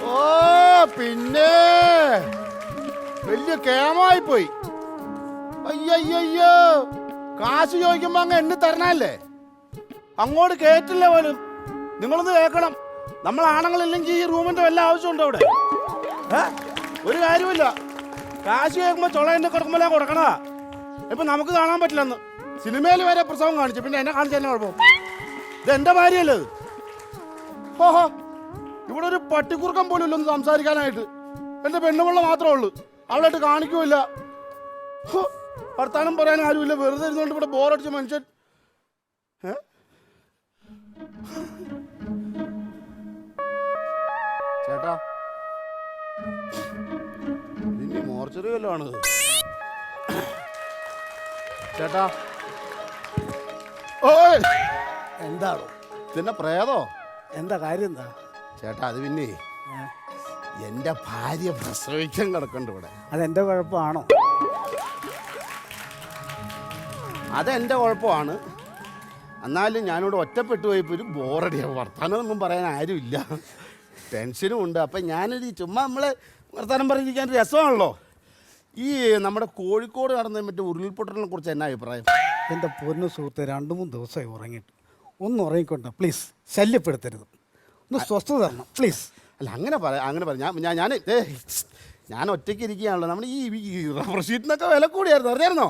ഓ പിന്നെ വലിയ കേമായി പോയി. അയ്യോ കാശ് ചോദിക്കുമ്പോ അങ്ങ് എണ്ണി തരണല്ലേ, അങ്ങോട്ട് കേറ്റില്ല പോലും. നിങ്ങളൊന്ന് കേൾക്കണം, നമ്മൾ ആണുങ്ങളില്ലെങ്കിൽ ഈ റൂമിന്റെ വല്ല ആവശ്യമുണ്ടോ അവിടെ? ഒരു കാര്യമില്ല, കാശ് കേൾക്കുമ്പോ ചൊളേന്റെ കൊടുക്കുമ്പോഴേ കൊടുക്കണതാ. ഇപ്പൊ നമുക്ക് കാണാൻ പറ്റില്ലെന്ന് സിനിമയിൽ വരെ പ്രസവം കാണിച്ചു, പിന്നെ എന്നെ കാണിച്ചു തന്നെ കുഴപ്പം. ഇത് എന്റെ ഭാര്യയല്ലേ? ഓഹോ, ഇവിടെ ഒരു പട്ടിക്കുറുക്കം പോലും ഇല്ലൊന്ന് സംസാരിക്കാനായിട്ട്. എന്റെ പെണ്ണുപിള്ള മാത്രമേ ഉള്ളൂ, അവളായിട്ട് കാണിക്കൂല. വർത്താനം പറയാൻ ആരുമില്ല, വെറുതെ ഇരുന്നുകൊണ്ട് ഇവിടെ ബോറടിച്ച മനുഷ്യൻ. ചേട്ടാ, നിന്നെ മോർച്ചറി വല്ലതും ആണ് ചേട്ടാ? ഓ എന്താണോ ഇതിന്റെ പ്രേതോ? എന്താ കാര്യം? എന്താ ചേട്ടാ, അത് പിന്നെ എന്റെ ഭാര്യ പ്രസവിക്കാൻ കിടക്കണ്ട് ഇവിടെ. അതെന്റെ കുഴപ്പമാണോ? അതെന്റെ കുഴപ്പമാണ്. എന്നാലും ഞാനിവിടെ ഒറ്റപ്പെട്ടു പോയപ്പോൾ ഒരു ബോറടിയാണ്. വർത്താനമൊന്നും പറയാൻ ആരുമില്ല, ടെൻഷനും ഉണ്ട്. അപ്പം ഞാനൊരു ചുമ്മാ നമ്മളെ വർത്താനം പറഞ്ഞിരിക്കാൻ രസമാണല്ലോ. ഈ നമ്മുടെ കോഴിക്കോട് നടന്ന മറ്റേ ഉരുൾപൊട്ടലിനെ കുറിച്ച് എന്നാ അഭിപ്രായം? എൻ്റെ പൊന്നു സുഹൃത്തെ, 2-3 ദിവസമായി ഉറങ്ങിയിട്ട്. ഒന്ന് ഉറങ്ങിക്കൊണ്ട പ്ലീസ്, ശല്യപ്പെടുത്തരുത്, ഒന്ന് സ്വസ്ഥത തരണം പ്ലീസ്. അല്ല അങ്ങനെ പറയാം ഞാൻ ഒറ്റയ്ക്ക് ഇരിക്കുകയാണല്ലോ. നമ്മുടെ ഈ റബ്ബർ ഷീറ്റിനൊക്കെ വില കൂടിയായിരുന്നു, അറിയായിരുന്നോ?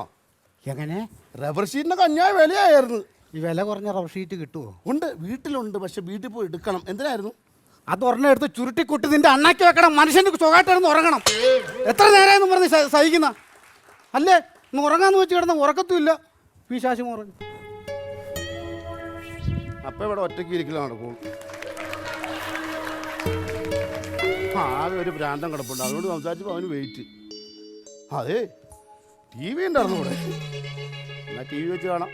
എങ്ങനെ? റബ്ബർ ഷീറ്റിനൊക്കെ അന്യായ വിലയായിരുന്നു. ഈ വില കുറഞ്ഞ റബ്ബർ ഷീറ്റ് കിട്ടുമോ? ഉണ്ട്, വീട്ടിലുണ്ട്, പക്ഷെ വീട്ടിൽ പോയി എടുക്കണം. എന്തിനായിരുന്നു? അത് ഒരെണ്ണം എടുത്ത് ചുരുട്ടിക്കുട്ടി നിന്റെ അണ്ണാക്കി വെക്കണം. മനുഷ്യൻ്റെ സുഖമായിട്ടായിരുന്നു ഉറങ്ങണം. എത്ര നേരമായെന്ന് പറഞ്ഞ് സഹിക്കുന്ന അല്ലേ? ഒന്ന് ഉറങ്ങാന്ന് വെച്ച് കിടന്ന ഉറക്കത്തുമില്ല, പിശാച് ഉറങ്ങും. അപ്പം ഇവിടെ ഒറ്റയ്ക്ക് ഇരിക്കലും നടക്കും. ആകെ ഒരു ഭ്രാന്തം കിടപ്പുണ്ട്, അതുകൊണ്ട് സംസാരിച്ചപ്പോൾ അവന് വെയിറ്റ്. അതെ, ടി വി ഉണ്ടായിരുന്നു ഇവിടെ, എന്നാ ടി വി വെച്ച് കാണാം.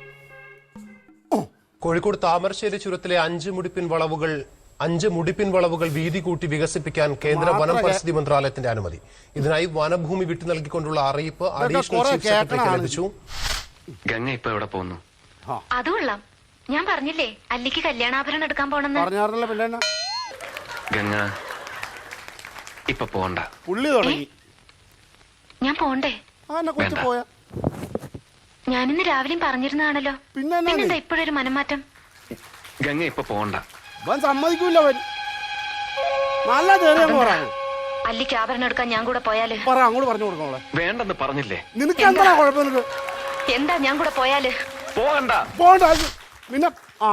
കോഴിക്കോട് താമരശ്ശേരി ചുരത്തിലെ 5 മുടിപ്പിൻ വളവുകൾ വീതി കൂട്ടി വികസിപ്പിക്കാൻ കേന്ദ്ര വനം പരിസ്ഥിതി മന്ത്രാലയത്തിന്റെ അനുമതി. ഇതിനായി വനഭൂമി വിട്ടു നൽകിക്കൊണ്ടുള്ള അറിയിപ്പ് അഡീഷണൽ ചീഫ് സെക്രട്ടറിക്ക് ലഭിച്ചു. ഗംഗ ഇപ്പൊ എവിടെ പോകുന്നു? അത് കൊള്ളാം, ഞാൻ പറഞ്ഞില്ലേ അല്ലിക്ക് കല്യാണാഭരണം എടുക്കാൻ പോണെന്ന്. പറഞ്ഞായിരുന്നല്ലോ പിന്നെ. ഗംഗ ഇപ്പൊ പോണ്ട. പുള്ളി തുടങ്ങി. ഞാൻ പോണ്ടേ? പോയാ ഞാനിന്ന് രാവിലെയും പറഞ്ഞിരുന്നതാണല്ലോ, പിന്നെന്താ ഇപ്പോഴൊരു മനംമാറ്റം? ഗംഗ ഇപ്പൊ പോണ്ട. സമ്മതിക്കൂല അവൻ. നല്ല അല്ലിക്ക് ആഭരണം എടുക്കാൻ ഞാൻ കൂടെ പോയാല്? അങ്ങോട്ട് പറഞ്ഞു കൊടുക്കണോളെ. വേണ്ടെന്ന് പറഞ്ഞില്ലേ? നിനക്ക് എന്താ കുഴപ്പം? എന്താ ഞാൻ കൂടെ പോയാല്? പോകണ്ട പോകണ്ട പിന്നെ. ആ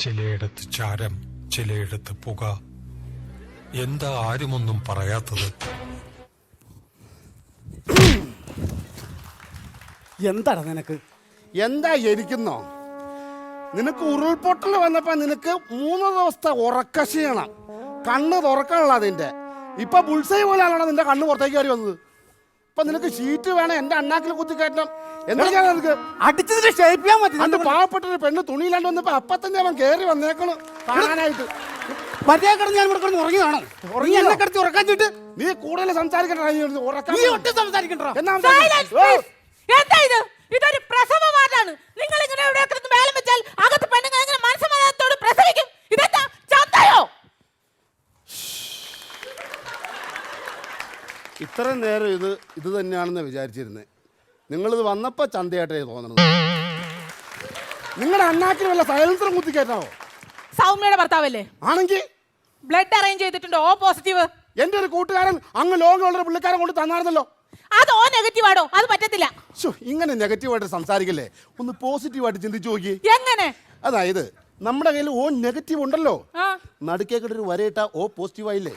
ചിലയിടത്ത് ചാരം, ചിലയിടത്ത് പുക. എന്താ ആരുമൊന്നും പറയാത്തത്? എന്താണ് നിനക്ക്? എന്താ എനിക്കുന്നോ? നിനക്ക് ഉരുൾപൊട്ടൽ വന്നപ്പോ നിനക്ക് 3 ദിവസത്തെ ഉറക്കക്ഷീണം, കണ്ണ് തുറക്കാനുള്ള അതിന്റെ. ഇപ്പൊ ബുൾസൈ പോലെയാണോ നിന്റെ കണ്ണ് പുറത്തേക്ക് കയറി വന്നത്? ഇപ്പൊ നിനക്ക് ഷീറ്റ് വേണം, എന്റെ അണ്ണാക്കിൽ കുത്തിക്കയറ്റണം. എന്തൊക്കെയാണ് നിനക്ക്? അടിച്ചതിന് ഷേപ്പ് ചെയ്യാൻ പറ്റും. അന്ന് പാവപ്പെട്ടൊരു പെണ്ണ് തുണിയിലാണ്ട് വന്നപ്പോ അപ്പൊ തന്നെ അവൻ കയറി വന്നേക്കണം കാണാനായിട്ട്. മര്യാദ കിടന്ന് ഞാൻ ഇവിടെ കിടന്ന് ഉറങ്ങിയതാണോ? ഉറങ്ങി എന്നെ കിടത്തി ഉറക്കാൻ ചുട്ട് നീ കൂടുതൽ സംസാരിക്കണ്ട. നീ ഒട്ടും സംസാരിക്കണ്ട. എന്താ ഇത്? ഇതൊരു പ്രസവ വാർഡാണ്. നിങ്ങൾ ഇങ്ങനെ ഇവിടെ കിടന്ന് മേളം വെച്ചാൽ അകത്ത് പെണ്ണുങ്ങൾ എങ്ങനെ മനസ്സമാധാനത്തോട് പ്രസവിക്കും? ഇതെന്താ ചന്തയോ? ഇത്രയും നേരം ഇത് തന്നെയാണെന്ന് വിചാരിച്ചിരുന്നത്. നിങ്ങളിത് വന്നപ്പോ ചന്തയായിട്ടേ തോന്നുന്നത്. നിങ്ങളുടെ അണ്ണാക്കിന് വല്ല സൈലൻസറും കുത്തിക്കയറ്റാവോ? സൗമ്യയുടെ ഭർത്താവല്ലേ? ആണെങ്കിൽ ബ്ലഡ് അറേഞ്ച് ചെയ്തിട്ടുണ്ടോ? O positive. എന്റെ ഒരു കൂട്ടുകാരൻ അങ്ങ് ലോകമുള്ള പുള്ളിക്കാരൻ കൊണ്ട് തന്നായിരുന്നല്ലോ. അത് ഓ നെഗറ്റീവ് ആണോ? അത് പറ്റത്തില്ല. ഇങ്ങനെ നെഗറ്റീവായിട്ട് സംസാരിക്കല്ലേ, ഒന്ന് പോസിറ്റീവായിട്ട് ചിന്തിച്ചു നോക്കി. എങ്ങനെ? അതായത് നമ്മുടെ കയ്യിൽ ഓ നെഗറ്റീവ് ഉണ്ടല്ലോ, നടുക്കേക്കിട്ട് ഒരു വരയിട്ട ഓ പോസിറ്റീവ് ആയില്ലേ?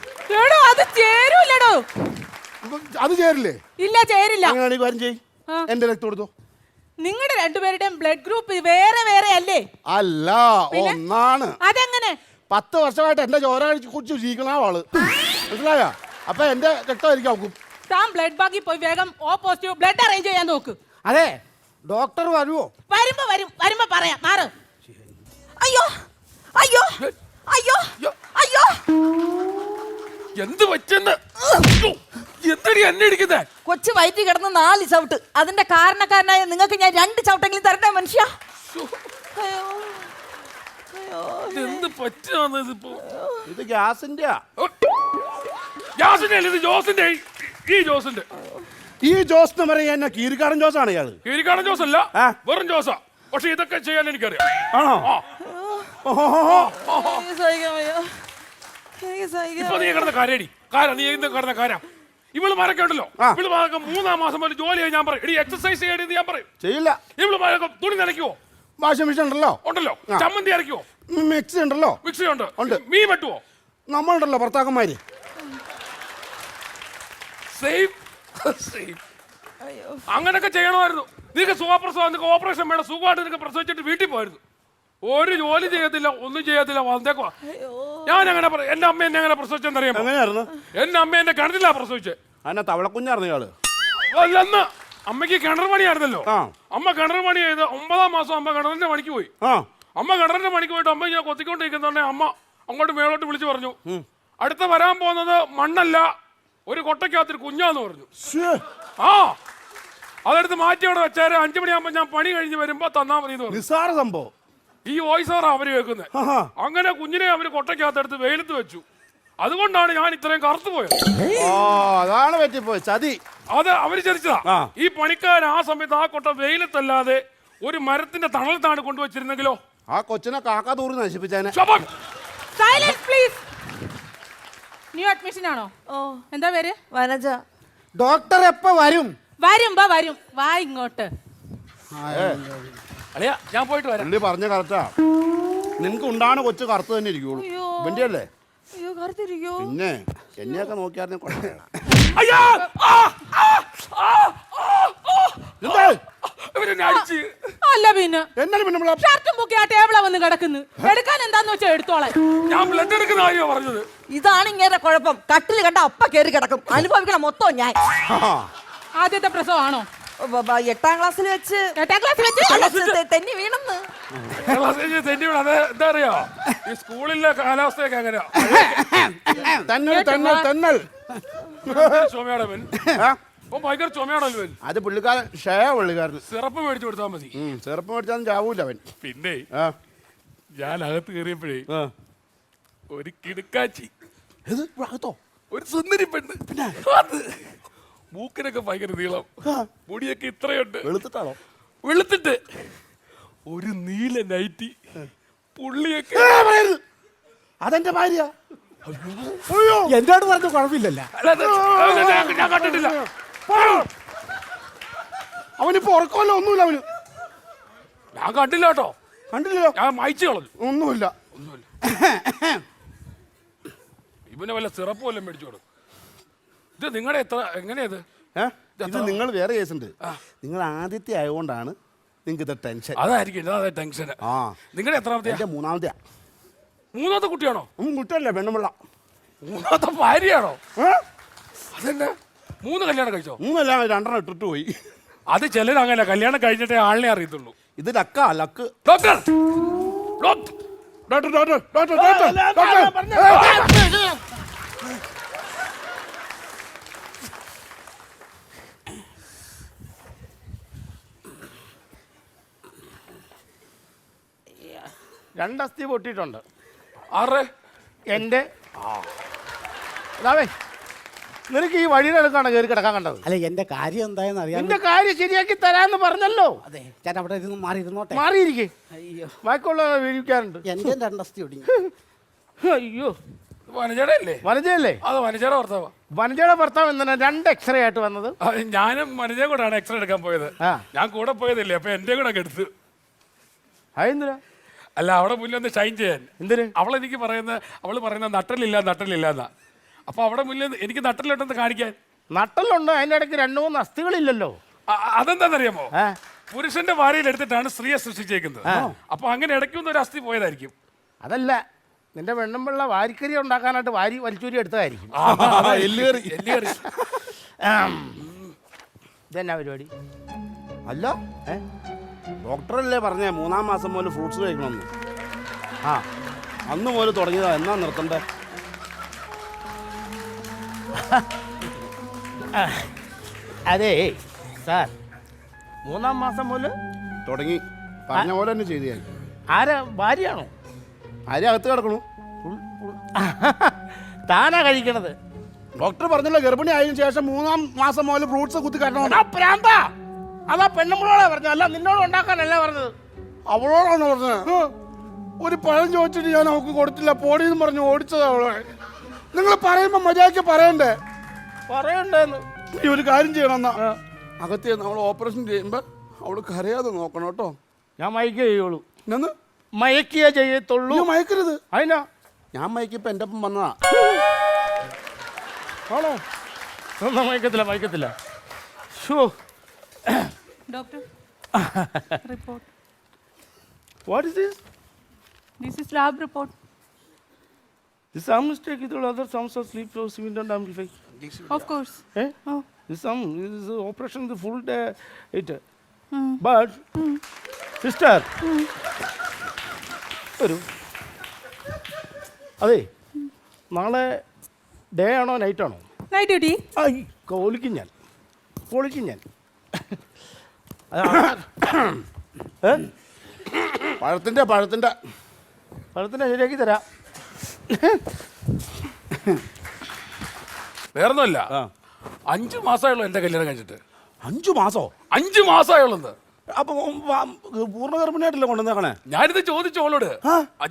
അത് ചേരൂലടോ. അത് ചേരില്ലേ? ഇല്ല, ചേരില്ല. അങ്ങനെ കാര്യം ചെയ്യ്, എന്റെ രക്തം കൊടുത്തോ. നിങ്ങളുടെ രണ്ടുപേരുടെയും ബ്ലഡ് ഗ്രൂപ്പ് വേറെ വേറെ അല്ലേ? അല്ല, ഒന്നാണ്. അതെങ്ങനെ? 10 വർഷമായിട്ട് എന്റെ ചോര കുറിച്ച് ജീവിക്കണ ആള്, മനസ്സിലായോ? അപ്പൊ എന്റെ രക്തമായിരിക്കും അവക്കും. താൻ ബ്ലഡ് ബാങ്കിൽ പോയി വേഗം ഓ പോസിറ്റീവ് ബ്ലഡ് അറേഞ്ച് ചെയ്യാൻ നോക്ക്. അതെ, ഡോക്ടർ വരുവോ? വരുമ്പോ പറയാം. മാറ്. അയ്യോ അയ്യോ അയ്യോ അയ്യോ എന്ത് പറ്റുന്ന എന്തടി എന്നെ ഇടിക്കുന്നേ? കൊച്ചു വയറ്റിൽ കിടന്ന് 4 ചവിട്ട്. അതിന്റെ കാരണക്കാരനായ നിങ്ങൾക്ക് ഞാൻ 2 ചവിട്ടെങ്കിലും തരട്ടെ മനുഷ്യ. അയ്യോ അയ്യോ എന്ത് പറ്റുന്ന ഇതിപ്പോ? ഇത് ഗ്യാസിന്റെ ജോസിന്റെ അല്ല, ഇത് ജോസിന്റെ. ഈ ജോസിന്റെ. ഈ ജോസ് എന്ന് പറയാൻ കീരിക്കാടൻ ജോസാണ് ഇയാള്. കീരിക്കാടൻ ജോസ് അല്ല, ആ. വെറും ജോസാ. പക്ഷെ ഇതൊക്കെ ചെയ്യാൻ എനിക്കറിയാം. ആണോ? ആ. എനിക്ക് സഹിക്കാൻ വയ്യ. എനിക്ക് സഹിക്കാൻ ഇപ്പൊ നീ കിടന്ന കാര്യടി നീ എന്ത് കിടന്ന കാര്യം? ഇവള് മാരൊക്കെ ഉണ്ടല്ലോ, ഇവള് മാരൊക്കെ 3-ാം മാസം പോലെ ജോലി ചെയ്യാൻ ഞാൻ പറയും. എടി എക്സസൈസ് ചെയ്യണമെന്ന് ഞാൻ പറയും. ചെയ്യില്ല. ഇവള് മാരൊക്കെ തുണി നനയ്ക്കുവോ? വാഷിംഗ് മെഷീൻ ഉണ്ടല്ലോ. ഉണ്ടല്ലോ. ചമ്മന്തി അരയ്ക്കുവോ? മിക്സി ഉണ്ടല്ലോ. മിക്സി ഉണ്ട്. ഉണ്ട്. മീൻ വെട്ടുവോ? നമ്മളുണ്ടല്ലോ ഭർത്താക്കന്മാര്. അങ്ങനൊക്കെ ചെയ്യണമായിരുന്നു. നിനക്ക് സുഖപ്രസവം, നിനക്ക് ഓപ്പറേഷൻ വേണം, സുഖമായിട്ട് നിനക്ക് പ്രസവിച്ചിട്ട് വീട്ടിൽ പോയിരുന്നു. ഒരു ജോലി ചെയ്യത്തില്ല, ഒന്നും ചെയ്യത്തില്ല, വന്നേക്കുവാ. ഞാൻ അങ്ങനെ എന്റെ അമ്മ എന്നെ അങ്ങനെ പ്രസവിച്ചെന്നറിയാമോ? എങ്ങനെയായിരുന്നു? എന്റെ അമ്മ എന്നെ കിണറ്റിലാ പ്രസവിച്ചേ. അതിനെ തവളക്കുഞ്ഞായിരുന്നു ഇയാള്. അല്ലെന്ന് അമ്മയ്ക്ക് കിണർ പണിയായിരുന്നല്ലോ. ആ. അമ്മ കിണർ പണി ചെയ്ത് 9-ാം മാസം അമ്മ കിണറിന്റെ പണിക്ക് പോയി. ആ. അമ്മ കിണറിന്റെ പണിക്ക് പോയിട്ട് അമ്മ ഇങ്ങനെ കൊത്തിക്കൊണ്ടിരിക്കുന്നോണ്ടേ അമ്മ അങ്ങോട്ട് മേളോട്ട് വിളിച്ചു പറഞ്ഞു, അടുത്ത വരാൻ പോകുന്നത് മണ്ണല്ല, ഒരു കൊട്ടയ്ക്കകത്തൊരു കുഞ്ഞാന്ന് പറഞ്ഞു. ആ, അതെടുത്ത് മാറ്റി അവിടെ വെച്ചാല് 5 മണിയാകുമ്പോ ഞാൻ പണി കഴിഞ്ഞ് വരുമ്പോ തന്നാ മതി എന്ന് പറഞ്ഞു. നിസ്സാര സംഭവം. ഈ വോയിസാറാ അവര് കേൾക്കുന്നത്. അങ്ങനെ കുഞ്ഞിനെ അവര് കൊട്ടയ്ക്കകത്തെടുത്ത് വെയിലത്ത് വെച്ചു. അതുകൊണ്ടാണ് ഞാൻ ഇത്രയും കറുത്തു പോയത്. അതാണ് പറ്റിപ്പോയി, ചതി. അത് അവര് ചതിച്ചതാ. ഈ പണിക്കാരൻ ആ സമയത്ത് ആ കൊട്ട വെയിലത്തല്ലാതെ ഒരു മരത്തിന്റെ തണലത്താണ് കൊണ്ടുവച്ചിരുന്നെങ്കിലോ ആ കൊച്ചിനെ കാക്ക തൂറി നശിപ്പിച്ചേനെ. Silence please. ന്യൂ അഡ്മിഷൻ ആണോ? ഓ എന്താ പേര്? വനജ. ഡോക്ടർ എപ്പോ വരും? വരുമ്പോ വരും. വാ ഇങ്ങോട്ട്. അളിയാ ഞാൻ പോയിട്ട് വരാം. പുള്ളി പറഞ്ഞ കറക്റ്റാ. നിനക്ക് ഉണ്ടാണ് കൊച്ചു കറുത്ത് തന്നെ ഇരിക്കുള്ളൂ. ഇവന്റെ അല്ലേ? അയ്യോ കറുത്തിരിക്കോ? പിന്നെ എന്നെയൊക്കെ നോക്കിയായിരുന്നു കുഴപ്പമില്ല. അയ്യോ! എന്താ? ഇവരെന്നെ അടിച്ച്. അല്ല പിന്നെ എന്നാലും പിന്നെ നമ്മളെ ഷർട്ടും പൊക്കി ആ ടേബിളാ വന്ന് കിടക്കുന്നു. എടുക്കാൻ എന്താന്ന് വെച്ചാൽ എടുത്തോളാം. ഞാൻ ബ്ലഡ് എടുക്കുന്ന കാര്യമാണ് പറഞ്ഞത്. ഇതാണ് ഇങ്ങനെ കുഴപ്പം. കട്ടിൽ കണ്ട അപ്പ കയറി കിടക്കും. അനുഭവിക്കണം മൊത്തം ഞാൻ. ആദ്യത്തെ പ്രസവമാണോ? 8-ാം ക്ലാസ്സിൽ വെച്ച് 8-ാം ക്ലാസ്സിൽ വെച്ച് തെന്നി വീണെന്ന്. എന്താ അറിയോ, ഈ സ്കൂളിലെ കാലാവസ്ഥയൊക്കെ അങ്ങനെയാ. തെന്നൽ ചുമയാണോ ഇവൻ? ഭയങ്കര ചുമയാണല്ലോ ഇവൻ. അത് പുള്ളിക്കാരൻ ഷയ പുള്ളിക്കാരന് സിറപ്പ് മേടിച്ചു കൊടുത്താൽ മതി. ചെറുപ്പം മേടിച്ചാലും ചാവൂല അവൻ. പിന്നെ ഞാൻ അകത്ത് കയറിയപ്പോഴേ ഒരു കിടുക്കാച്ചി, ഒരു സുന്ദരി പെണ്ണ്, അത് മൂക്കിനൊക്കെ ഭയങ്കര നീളം, മുടിയൊക്കെ ഇത്രയുണ്ട്, വെളുത്തിട്ടാണോ? വെളുത്തിട്ട് ഒരു നീല നൈറ്റി, പുള്ളിയൊക്കെ. അതെന്റെ ഭാര്യ. എന്നോട് പറഞ്ഞ കുഴപ്പമില്ലല്ലോ. ഞാൻ കണ്ടിട്ടില്ല. അവനിപ്പോ ഉറക്കമല്ലോ, ഒന്നുമില്ല അവന്. ഞാൻ കണ്ടില്ല കേട്ടോ. കണ്ടില്ലല്ലോ. ഞാൻ മായിച്ചു കളഞ്ഞു. ഒന്നുമില്ല. ഇവനെ വല്ല സിറപ്പ് വല്ലതും മേടിച്ചു കൊടുക്കും. ഇത് നിങ്ങളുടെ എങ്ങനെയത്? ഇത് നിങ്ങൾ വേറെ കേസുണ്ട്. നിങ്ങൾ ആദ്യത്തെ ആയതുകൊണ്ടാണ് നിങ്ങൾക്ക് ഇത് ടെൻഷൻ. അതായിരിക്കും അതെ ടെൻഷൻ. നിങ്ങളുടെ എത്രാമത്തെ? മൂന്നാമത്തെ. മൂന്നാമത്തെ കുട്ടിയാണോ? കുട്ടിയല്ലേ, പെണ്ണുമ്പിള്ള. മൂന്നാമത്തെ ഭാര്യയാണോ? അതെന്നെ 3 കല്യാണം കഴിച്ചോ? 3 2 ഇട്ടിട്ട് പോയി. അത് ചിലരങ്ങനെ കല്യാണം കഴിഞ്ഞിട്ടേ ആളിനെ അറിയത്തുള്ളൂ. ഇത് ലക്കാ, luck. Doctor doctor doctor doctor doctor. രണ്ടസ്ഥി പൊട്ടിയിട്ടുണ്ട്. 6 എൻ്റെ അതാവേ, നിനക്ക് ഈ വഴിയുടെ അടുക്കാണ് കയറി കിടക്കാൻ കണ്ടത്. അല്ല എന്റെ കാര്യം എന്തായെന്ന് അറിയാം. നിന്റെ കാര്യം ശരിയാക്കി തരാന്ന് പറഞ്ഞല്ലോ. അതെ, ഞാൻ അവിടെ ഇരുന്ന് മാറി ഇരുന്നോട്ടെ. മാറിയിരിക്കേ. അയ്യോ, ബാക്കിയുള്ള വീഴിക്കാറുണ്ട്. എന്റെ 2 അസ്ഥി ഒടിഞ്ഞു. അയ്യോ, വനജയുടെ അല്ലേ? വനജയല്ലേ? അത് വനജയുടെ ഭർത്താവാ. വനജയുടെ ഭർത്താവ് എന്താണ് 2 എക്സ്റേ ആയിട്ട് വന്നത്? ഞാനും വനജയും കൂടെയാണ് എക്സ്റേ എടുക്കാൻ പോയത്. ഞാൻ കൂടെ പോയതല്ലേ, അപ്പൊ എന്റെ കൂടെ ഒക്കെ എടുത്ത്. അതെന്തിനാ? അല്ല, അവിടെ മുന്നിൽ ഒന്ന് ഷൈൻ ചെയ്യാൻ. എന്തിന്? അവള് പറയുന്ന നട്ടലില്ല എന്നാ. അപ്പൊ അവിടെ മുന്നിൽ എനിക്ക് നട്ടലുണ്ടെന്ന് കാണിക്കാൻ. നട്ടലുണ്ട്, അതിന്റെ ഇടയ്ക്ക് 2-3 അസ്ഥികളില്ലല്ലോ. അതെന്താണെന്നറിയാമോ? പുരുഷന്റെ ഭാര്യയിൽ എടുത്തിട്ടാണ് സ്ത്രീയെ സൃഷ്ടിച്ചേക്കുന്നത്. അപ്പൊ അങ്ങനെ ഇടയ്ക്കൊന്നും ഒരു അസ്ഥി പോയതായിരിക്കും. അതല്ല, നിന്റെ പെണ്ണുമ്പിള്ള വാരിക്കരി ഉണ്ടാക്കാനായിട്ട് വാരി വലിച്ചൂരി എടുത്തതായിരിക്കും. ഇതെന്നാ പരിപാടി? അല്ല ഡോക്ടറല്ലേ പറഞ്ഞേ 3-ാം മാസം മുതൽ ഫ്രൂട്ട്സ് കഴിക്കണമെന്ന്. ആ അന്ന് മുതൽ തുടങ്ങിയതാ. എന്നാ നിർത്തണ്ടേ? അതെ സാർ 3-ാം മാസം മുതൽ തുടങ്ങി. പറഞ്ഞ പോലെ തന്നെ ചെയ്തു ഞാൻ. ആരാ ഭാര്യയാണോ? ആരും അകത്ത് കിടക്കണു. താനാ കഴിക്കണത്? ഡോക്ടർ പറഞ്ഞല്ലോ ഗർഭിണി ആയതിനു ശേഷം 3-ാം മാസം മുതൽ ഫ്രൂട്ട്സ് കുത്തി കട്ടണം. പ്രാന്താ, അതാ പെണ്ണുമ്പോളോടെ പറഞ്ഞു, അല്ല നിന്നോട് ഉണ്ടാക്കാനല്ല പറഞ്ഞത്. അവളോടാണ് പറഞ്ഞത്. ഒരു പഴം ചോദിച്ചിട്ട് ഞാൻ അവൾക്ക് കൊടുത്തില്ല, പോടിയെന്ന് പറഞ്ഞു ഓടിച്ചതാ അവളെ. നിങ്ങൾ പറയുമ്പോ മര്യാദയ്ക്ക് പറയണ്ടേ? പറയണ്ടെന്ന്. ഈ ഒരു കാര്യം ചെയ്യണം എന്നാ, അകത്ത് നമ്മൾ ഓപ്പറേഷൻ ചെയ്യുമ്പോ അവള് കരയാതെ നോക്കണം കേട്ടോ. ഞാൻ മയക്കേ ചെയ്യുള്ളൂ. എന്നു മയക്കിയേ ചെയ്യത്തുള്ളൂ. മയക്കരുത്. അതിനാ ഞാൻ മയക്കിപ്പോ എന്റെ ഒപ്പം വന്നതാ. ആണോ? മയക്കത്തില്ല മയക്കത്തില്ല. Doctor, report. What is this? This is lab report. This some mistake with all other sounds of sleep flow simulant amplify. Of course. Eh? Oh. This is operation the full day it. But sister. വരൂ. അതെ നാളെ day ആണോ night ആണോ? Night duty. പൊളിക്കും ഞാൻ. പഴത്തിന്റെ പഴത്തിൻ്റെ ശരിയാക്കി തരാം. വേറൊന്നുമല്ല, 5 മാസമായുള്ളൂ എന്റെ കല്യാണം കഴിച്ചിട്ട്. 5 മാസോ? 5 മാസമായുള്ളത്. അപ്പൊ പൂർണ്ണ ഗർഭിണിയായിട്ടല്ലേ കൊണ്ടുവന്നേക്കണേ? ഞാനിത് ചോദിച്ചു അവളോട്.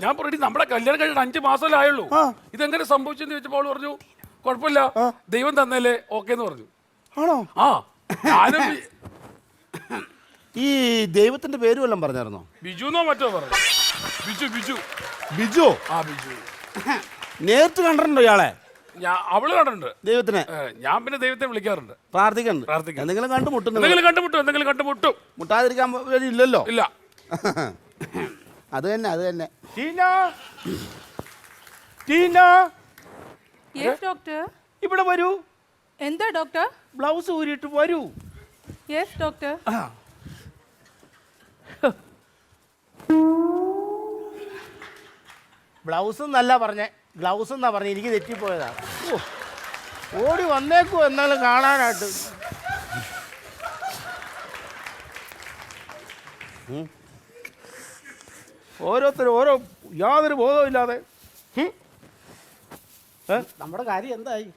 ഞാൻ പറഞ്ഞു നമ്മുടെ കല്യാണം കഴിഞ്ഞിട്ട് 5 മാസമല്ലേ ആയുള്ളൂ, ഇതെങ്ങനെ സംഭവിച്ചെന്ന് ചോദിച്ചപ്പോൾ അവള് പറഞ്ഞു കുഴപ്പമില്ല, ദൈവം തന്നല്ലേ, ഓക്കെ എന്ന് പറഞ്ഞു. ആണോ? ആ ഞാനും ഈ ദൈവത്തിന്റെ പേര് വല്ലതും പറഞ്ഞായിരുന്നോ? ബിജു എന്നോ മറ്റോ പറഞ്ഞു. ബിജു. ബിജു? ആ ബിജു. നേരിട്ട് കണ്ടിട്ടുണ്ടോ ഇയാളെ? അവള് കണ്ടിട്ടുണ്ട് ദൈവത്തിനെ. ഞാൻ പിന്നെ ദൈവത്തെ വിളിക്കാറുണ്ട്, പ്രാർത്ഥിക്കുന്നുണ്ട്. എന്തെങ്കിലും കണ്ടുമുട്ടുന്നു? എന്തെങ്കിലും കണ്ടുമുട്ടും. മുട്ടാതിരിക്കാൻ ഇല്ലല്ലോ. ഇല്ല. അത് തന്നെ. Tina Yes, doctor. ഇവിടെ വരൂ. എന്താ ഡോക്ടർ? ബ്ലൗസ് ഊരിയിട്ട് വരൂ. Yes, doctor. ബ്ലൗസ് എന്നല്ല പറഞ്ഞേ, ഗ്ലൗസ് എന്നാ പറഞ്ഞേ. എനിക്ക് തെറ്റിപ്പോയതാ. ഓടി വന്നേക്കോ എന്നാലും കാണാനായിട്ട്. ഓരോരുത്തരും ഓരോ യാതൊരു ബോധവും ഇല്ലാതെ. നമ്മുടെ കാര്യം എന്തായി?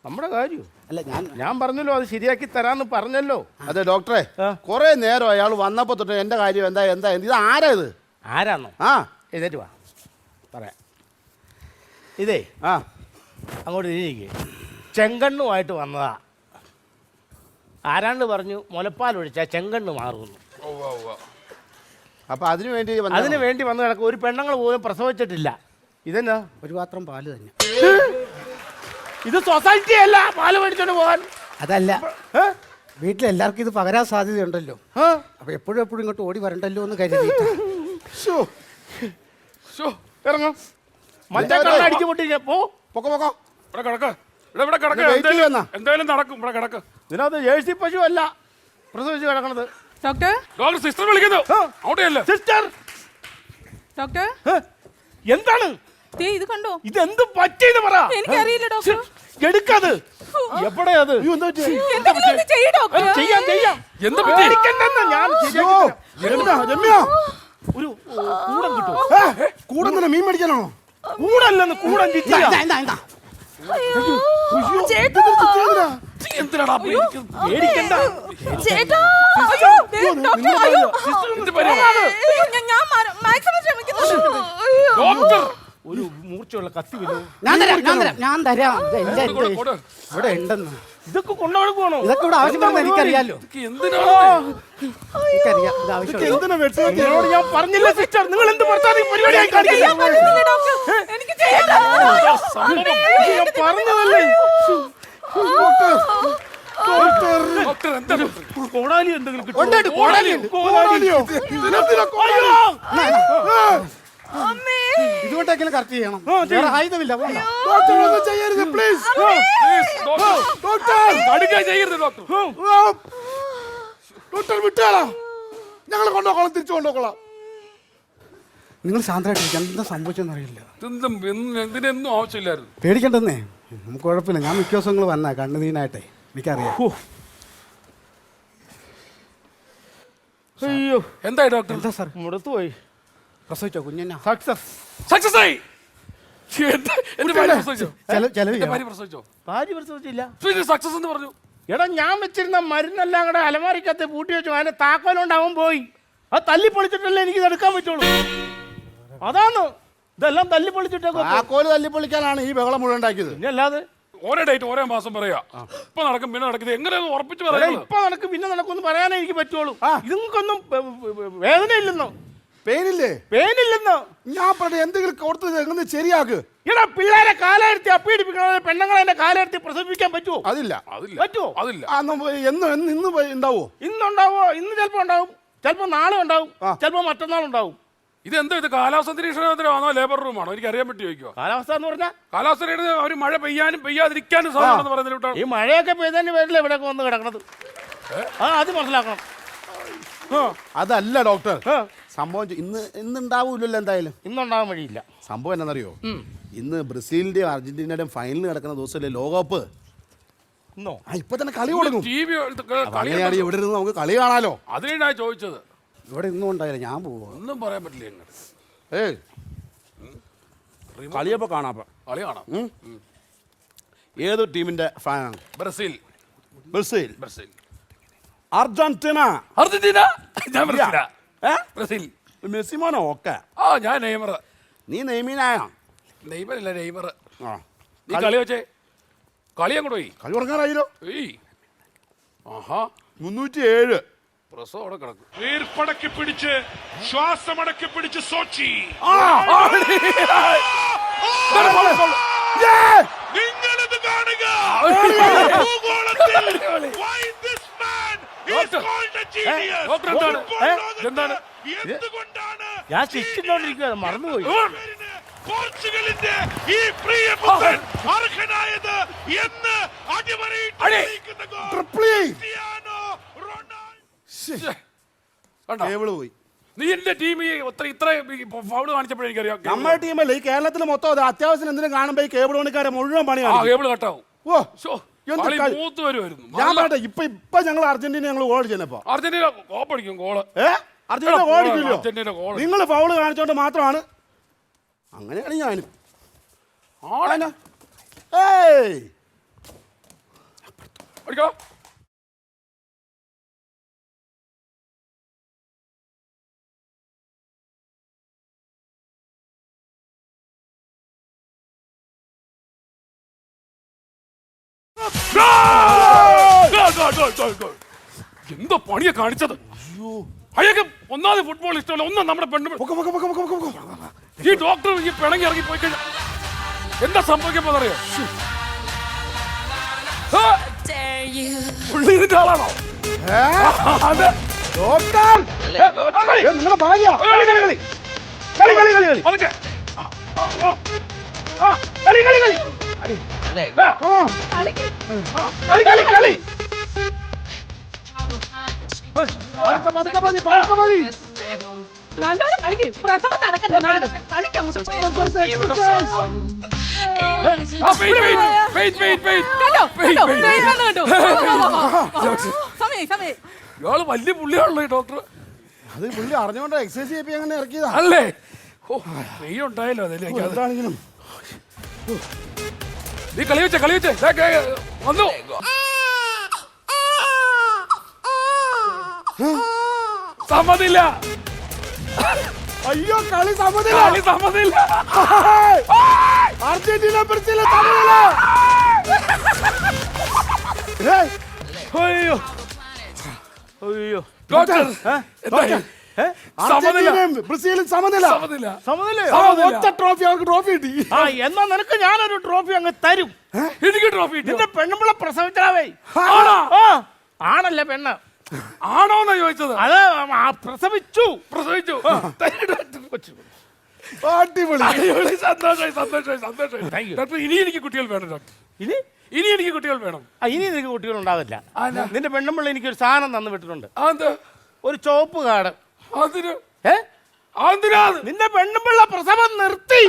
നമ്മുടെ കാര്യം അല്ല ഞാൻ പറഞ്ഞല്ലോ, അത് ശരിയാക്കി തരാന്ന് പറഞ്ഞല്ലോ. അതെ ഡോക്ടറെ, കുറെ നേരം അയാൾ വന്നപ്പോ തൊട്ട് എന്റെ കാര്യം എന്താ ഇത് ആരാ ഇത്? ആരാന്നോ? എഴുന്നേറ്റ് വാ പറയാം. ഇതേ അങ്ങോട്ട് തിരികെ ചെങ്കണ്ണുമായിട്ട് വന്നതാ. ആരാണ്ട് പറഞ്ഞു മുലപ്പാൽ ഒഴിച്ചാൽ ചെങ്കണ്ണ് മാറുന്നു. അപ്പൊ അതിനു വേണ്ടി വന്ന് കിടക്കും. ഒരു പെണ്ണുങ്ങൾ പോലും പ്രസവിച്ചിട്ടില്ല. ഇതെന്നാ? ഒരു പാത്രം പാല് തന്നെ. ഇത് സൊസൈറ്റി അല്ല പാല് മേടിച്ചോണ്ട് പോകാൻ. അതല്ല, വീട്ടിലെല്ലാവർക്കും ഇത് പകരാൻ സാധ്യതയുണ്ടല്ലോ. അപ്പൊ എപ്പോഴും ഇങ്ങോട്ട് ഓടി വരണ്ടല്ലോ എന്ന് കരുതി. ഇറങ്ങും. മറ്റേ അടിച്ചു പൊട്ടിക്കാൻ പോ. എന്തായാലും നടക്കും. ഇവിടെ കിടക്ക്. ഇതിനകത്ത് ജേഴ്സി പശു അല്ല പ്രസവിച്ച് കിടക്കണത്. ഡോക്ടർ, സിസ്റ്റർ വിളിക്കുന്നു. അവിടെയല്ല സിസ്റ്റർ. ഡോക്ടർ എന്താണ് ഇത് കണ്ടോ? ഇതെന്ത് പറ്റിയെന്ന് പറ. എനിക്കറിയില്ല ഡോക്ടർ. എടുക്കത് എവിടെയാ? അത് ചെയ്യാം. എന്താ പേടിക്കണ്ടെന്ന് ഞാൻ ഒരു കൂടം കിട്ടും. കൂടെ തന്നെ മീൻ മേടിക്കാനാണോ? കൂടല്ലെന്ന് കൂടം കിട്ടിയ എന്തിനാടാ പേടിക്കണ്ട. ചേട്ടാ, ഒരു മൂർച്ചയുള്ള കത്തി വരും. ഞാൻ തരാം. ഇവിടെ ഉണ്ടെന്ന്. ഇതൊക്കെ കൊണ്ടുപോകണോ? ഇതൊക്കെ ഇവിടെ ആവശ്യപ്പെടുന്ന എനിക്കറിയാലോ. എനിക്കറിയാം ഇത് ആവശ്യമുള്ളൂ. ഞാൻ പറഞ്ഞില്ല സിസ്റ്റർ, നിങ്ങൾ എന്ത് പറഞ്ഞാൽ പരിപാടിയായി കാണിക്കുന്നത്? ഞാൻ പറഞ്ഞതല്ലേ. കോടാലി എന്തെങ്കിലും ഇതുകൊണ്ടെങ്കിലും കറക്റ്റ് ചെയ്യണം. വേറെ ആയുധമില്ല. ചെയ്യരുത് പ്ലീസ്. ചെയ്യരുത് ഡോക്ടർ. ഡോക്ടർ വിട്ടുകളാ, ഞങ്ങൾ കൊണ്ടുപോകോളാം, തിരിച്ചു കൊണ്ടുപോകോളാം. നിങ്ങൾ ശാന്തമായിട്ടിരിക്കുക, എന്താ സംഭവിച്ചെന്ന് അറിയില്ല. ഇതിനൊന്നും ആവശ്യമില്ലായിരുന്നു. പേടിക്കണ്ടെന്നേ, നമുക്ക് കുഴപ്പമില്ല. ഞാൻ മിക്ക ദിവസങ്ങൾ വന്നാ കണ്ണുനീനായിട്ടെ, എനിക്കറിയാം. അയ്യോ, എന്തായി ഡോക്ടർ? എന്താ സാർ? മുടത്തു പോയി. പ്രസവിച്ചോ കുഞ്ഞെന്നാ? സക്സസ് ആയി. എന്റെ ഭാര്യ പ്രസവിച്ചോ? ചെലവ് ഭാര്യ പ്രസവിച്ചോ? ഭാര്യ പ്രസവിച്ചില്ല. സക്സസ് എന്ന് പറഞ്ഞു. എടാ, ഞാൻ വെച്ചിരുന്ന മരുന്നെല്ലാം കൂടെ അലമാരിക്കകത്ത് പൂട്ടി വെച്ചു. അതിന്റെ താക്കോലുകൊണ്ട് അവൻ പോയി. അത് തല്ലി പൊളിച്ചിട്ടല്ലേ എനിക്ക് എടുക്കാൻ പറ്റുള്ളൂ. അതാണ് ഇതെല്ലാം തല്ലി പൊളിച്ചിട്ടൊക്കെ. താക്കോല് തല്ലിപ്പൊളിക്കാനാണ് ഈ ബഹളം മുഴുവൻ ഉണ്ടാക്കിയത്. പിന്നെ അല്ലാതെ ഓരോ ഡേറ്റ് ഓരോ മാസം പറയാ. ഇപ്പൊ നടക്കും പിന്നെ നടക്കുന്നത് എങ്ങനെയൊന്ന് ഉറപ്പിച്ച് പറയാം. ഇപ്പൊ നടക്കും പിന്നെ നടക്കുമെന്ന് പറയാനേ എനിക്ക് പറ്റുള്ളൂ. ഇതൊന്നും വേദന ഇല്ലെന്നോ? പേരില്ലേ? പേനില്ലെന്നോ? ഞാൻ പറഞ്ഞ എന്തെങ്കിലും കൊടുത്ത് എങ്ങനെ ശരിയാക്ക്. എടാ, പിള്ളേരെ കാലെടുത്തി അപ്പീഡിപ്പിക്കണ പെണ്ണുങ്ങളെ എന്റെ കാലെടുത്തി പ്രസവിപ്പിക്കാൻ പറ്റുമോ? അതില്ല. പറ്റുമോ? അതില്ല. ഇന്ന് ഉണ്ടാവോ? ഇന്നുണ്ടാവോ? ഇന്ന് ചിലപ്പോ ഉണ്ടാവും, ചിലപ്പോ നാളെ ഉണ്ടാവും, ചിലപ്പോ മറ്റന്നാൾ ഉണ്ടാവും. ഇതെന്താ ഇത്? കാലാവസ്ഥ നിരീക്ഷണത്തിനാണോ ലേബർ റൂമാണോ? എനിക്ക് അറിയാൻ പറ്റി ചോദിക്കുക. കാലാവസ്ഥ എന്ന് പറഞ്ഞാൽ കാലാവസ്ഥയുടെ ഒരു മഴ പെയ്യാനും പെയ്യാതിരിക്കാനും സാധ്യത പറയുന്നതിലോട്ടാണ്. ഈ മഴയൊക്കെ പെയ്തതിന്റെ പേരിൽ ഇവിടെ വന്ന് കിടക്കണത്. അത് മനസ്സിലാക്കണം. അതല്ല ഡോക്ടർ, സംഭവം ഇന്നുണ്ടാവൂല്ലോ. എന്തായാലും ഇന്നുണ്ടാകാൻ വഴിയില്ല. സംഭവം എന്നാണെന്നറിയോ? ഇന്ന് ബ്രസീലിന്റെയും അർജന്റീനയുടെയും ഫൈനൽ നടക്കുന്ന ദിവസമല്ലേ ലോകകപ്പ്? ഇപ്പൊ തന്നെ കളി തുടങ്ങും. TV അങ്ങനെയാണ് ഇവിടെ ഇരുന്ന് നമുക്ക് കളി കാണാലോ. അതിനാണ് ചോദിച്ചത്. ഇവിടെ ഇന്നും ഉണ്ടായില്ല, ഞാൻ പോവാ. ഒന്നും പറയാൻ പറ്റില്ല. എങ്ങനെ കളിയപ്പോ കാണാപ്പ കളി കാണാം. ഏത് ടീമിന്റെ ഫാനാണ്? Brazil. Brazil. Brazil. Argentina. Argentina. ഞാൻ ബ്രസീലാ. ബ്രസീൽ. മെസ്സിമോനോ? ഓക്കെ. ഞാൻ നെയ്മർ. നീ നെയ്മീനായോ? നെയ്മറില്ല, നെയ്മർ. നീ കളി വെച്ചേ. കളി അങ്ങോട്ട് പോയി. കളി തുടങ്ങാറായില്ലോ. ആഹാ, 307. പ്രസവം അവിടെ കിടക്കും. വീർപ്പടക്കി പിടിച്ച് ശ്വാസമടക്കി പിടിച്ച് സോച്ചി നിങ്ങളിത് കാണുക. എന്തുകൊണ്ടാണ് ഞാൻ ശിക്ഷിച്ചോണ്ടിരിക്കുക, മറന്നുപോയി. പോർച്ചുഗലിന്റെ ഈ പ്രിയപുത്രൻ അർഹനായത് എന്ന് അടിമറിയിട്ടിരിക്കുന്ന കേബിള് പോയി. നീ എന്റെ ടീം ഇത്ര ഫൗള് കാണിച്ചപ്പോഴേ എനിക്കറിയാം. നമ്മുടെ ടീമല്ലേ ഈ കേരളത്തിൽ മൊത്തം അത് അത്യാവശ്യം എന്തിനും കാണുമ്പോ ഈ കേബിൾ പണിക്കാരെ മുഴുവൻ പണിയാണ്. കേബിൾ കട്ടാവും. മൂത്ത് വരുമായിരുന്നു. ഞാൻ പറയട്ടെ, ഇപ്പൊ ഞങ്ങൾ അർജന്റീന ഞങ്ങൾ ഗോൾ ചെയ്യുന്നപ്പോ അർജന്റീന കോപ്പടിക്കും. ഗോള് അർജന്റീന ഗോളിക്കില്ലോ. Argentina goal. നിങ്ങൾ ഫൗള് കാണിച്ചോണ്ട് മാത്രമാണ്. അങ്ങനെയാണ് ഞാനും. അടിക്കോ. എന്താ പണിയെ കാണിച്ചത്? അയാൾക്ക് ഒന്നാമത് ഫുട്ബോൾ ഇഷ്ടമല്ല, ഒന്നും നമ്മുടെ പെണ്ണ്. ഈ ഡോക്ടർ ഈ പിണങ്ങി ഇറങ്ങി പോയി കഴിഞ്ഞാൽ എന്താ സംഭവിക്കാൻ അറിയോ? ഇതിന്റെ ആളാണോ? അതെ. ഇയാള് വലിയ പുള്ളിയാണല്ലോ ഈ ഡോക്ടർ. അത് പുള്ളി അറിഞ്ഞോണ്ട് എക്സസൈസ് ചെയ്യിപ്പി അങ്ങനെ ഇറക്കിയതാ അല്ലേ? നെയ്യ് ഉണ്ടായല്ലോ അതല്ലേ. എന്താണെങ്കിലും നീ കളി വെച്ചേ വന്നു. സമ്മതില്ല. അയ്യോ, കളി സമ്മതില്ല. Argentina Brazil സമ്മതില്ല. അയ്യോ അയ്യോ ഡോക്ടർ ബ്രസീലും സമനില. ഒറ്റ ട്രോഫി അവർക്ക് ട്രോഫി കിട്ടി. എന്നാ നിനക്ക് ഞാനൊരു ട്രോഫി അങ്ങ് തരും. എനിക്ക് ട്രോഫി നിന്റെ പെണ്ണുമ്പിള്ള പ്രസവിച്ചാവേ. ആണല്ലേ പെണ്ണ്? ആണോന്നാ ചോദിച്ചത്. അത് പ്രസവിച്ചു. അടിപൊളി. അടിപൊളി. സന്തോഷമായി സന്തോഷമായി Thank സന്തോഷമായി you. ഡോക്ടർ ഇനി എനിക്ക് കുട്ടികൾ വേണം ഡോക്ടർ ഇനി ഇനി എനിക്ക് കുട്ടികൾ വേണം. ഇനി നിനക്ക് കുട്ടികളുണ്ടാവില്ല. നിന്റെ പെണ്ണുമ്പിള്ള എനിക്കൊരു സാധനം തന്നു വിട്ടിട്ടുണ്ട്. അതെന്താ? ഒരു ചോപ്പ് കാർഡ്. അതിന് ഏ അതിനാ നിന്റെ പെണ്ണുമ്പിള്ള പ്രസവം നിർത്തി.